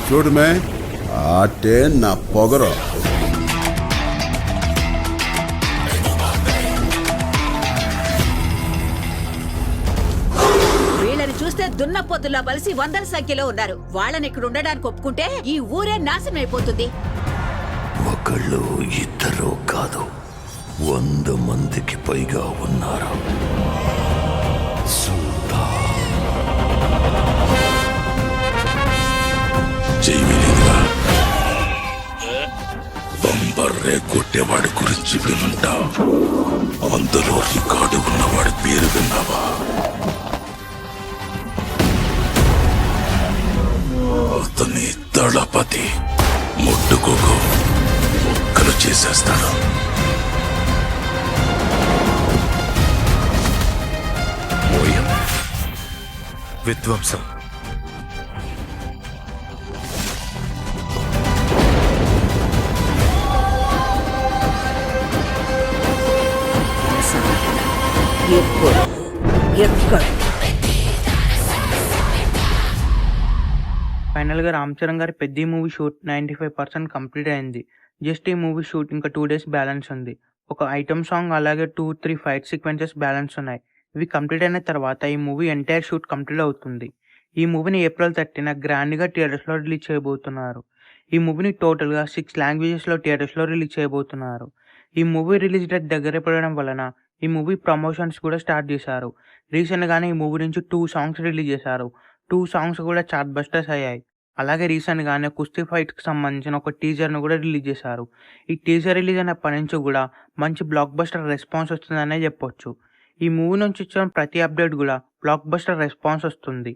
చూడమే ఆటే నా పొగరు. వీళ్ళని చూస్తే దున్నపోతుల్లా కలిసి వందల సంఖ్యలో ఉన్నారు. వాళ్ళని ఇక్కడ ఉండడానికి ఒప్పుకుంటే ఈ ఊరే నాశనం అయిపోతుంది. ఒకళ్ళు ఇద్దరు కాదు, 100 మందికి పైగా ఉన్నారు. బంబర్రే కొట్టేవాడి గురించి వింటా, అందులో రికార్డు ఉన్నవాడి పేరు విన్నావా? అతని దళపతి. ముట్టుకోకు, ఒక్కలు చేసేస్తాడు. విధ్వంసం. ఎప్పుడు ఎక్కడ ఫైనల్గా రామ్ చరణ్ గారి పెద్ద మూవీ షూట్ 95% కంప్లీట్ అయింది. జస్ట్ ఈ మూవీ షూట్ ఇంకా 2 days బ్యాలెన్స్ ఉంది. ఒక ఐటమ్ సాంగ్ అలాగే 2-3 ఫైట్ సీక్వెన్సెస్ బ్యాలెన్స్ ఉన్నాయి. ఇవి కంప్లీట్ అయిన తర్వాత ఈ మూవీ ఎంటైర్ షూట్ కంప్లీట్ అవుతుంది. ఈ మూవీని April 30న గ్రాండ్గా థియేటర్స్లో రిలీజ్ చేయబోతున్నారు. ఈ మూవీని టోటల్గా 6 లాంగ్వేజెస్లో థియేటర్స్లో రిలీజ్ చేయబోతున్నారు. ఈ మూవీ రిలీజ్ డేట్ దగ్గర పడడం వలన ఈ మూవీ ప్రమోషన్స్ కూడా స్టార్ట్ చేశారు. రీసెంట్గానే ఈ మూవీ నుంచి 2 సాంగ్స్ రిలీజ్ చేశారు. 2 సాంగ్స్ కూడా చార్ట్ బస్టర్స్ అయ్యాయి. అలాగే రీసెంట్గానే కుస్తీ ఫైట్కి సంబంధించిన ఒక టీజర్ను కూడా రిలీజ్ చేశారు. ఈ టీజర్ రిలీజ్ అయినప్పటి నుంచి కూడా మంచి బ్లాక్ బస్టర్ రెస్పాన్స్ వస్తుందనే చెప్పొచ్చు. ఈ మూవీ నుంచి వచ్చిన ప్రతి అప్డేట్ కూడా బ్లాక్ బస్టర్ రెస్పాన్స్ వస్తుంది.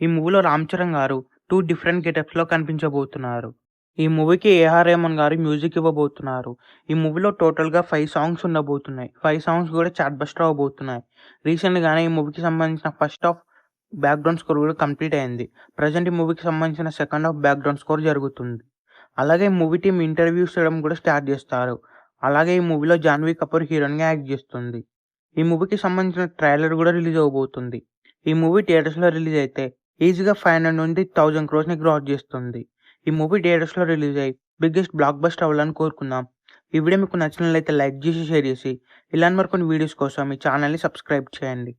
ఈ మూవీలో రామ్ చరణ్ గారు 2 డిఫరెంట్ గెటప్స్లో కనిపించబోతున్నారు. ఈ మూవీకి ఏఆర్ రెహమాన్ గారు మ్యూజిక్ ఇవ్వబోతున్నారు. ఈ మూవీలో టోటల్గా 5 సాంగ్స్ ఉండబోతున్నాయి. 5 సాంగ్స్ కూడా చార్ట్ బస్టర్ అవ్వబోతున్నాయి. రీసెంట్గానే ఈ మూవీకి సంబంధించిన ఫస్ట్ హాఫ్ బ్యాక్గ్రౌండ్ స్కోర్ కూడా కంప్లీట్ అయింది. ప్రజెంట్ ఈ మూవీకి సంబంధించిన సెకండ్ హాఫ్ బ్యాక్గ్రౌండ్ స్కోర్ జరుగుతుంది. అలాగే మూవీ టీమ్ ఇంటర్వ్యూస్ చేయడం కూడా స్టార్ట్ చేస్తారు. అలాగే ఈ మూవీలో జాన్వీ కపూర్ హీరోయిన్గా యాక్ట్ చేస్తుంది. ఈ మూవీకి సంబంధించిన ట్రైలర్ కూడా రిలీజ్ అవబోతుంది. ఈ మూవీ థియేటర్స్లో రిలీజ్ అయితే ఈజీగా 500 నుండి 1000 crores క్రాస్ చేస్తుంది. ఈ మూవీ థియేటర్స్లో రిలీజ్ అయ్యి బిగ్గెస్ట్ బ్లాక్ బస్టర్ అవ్వాలని కోరుకుందాం. ఈ వీడియో మీకు నచ్చినట్లయితే లైక్ చేసి షేర్ చేసి ఇలాంటి మరికొన్ని వీడియోస్ కోసం ఈ ఛానల్ని సబ్స్క్రైబ్ చేయండి.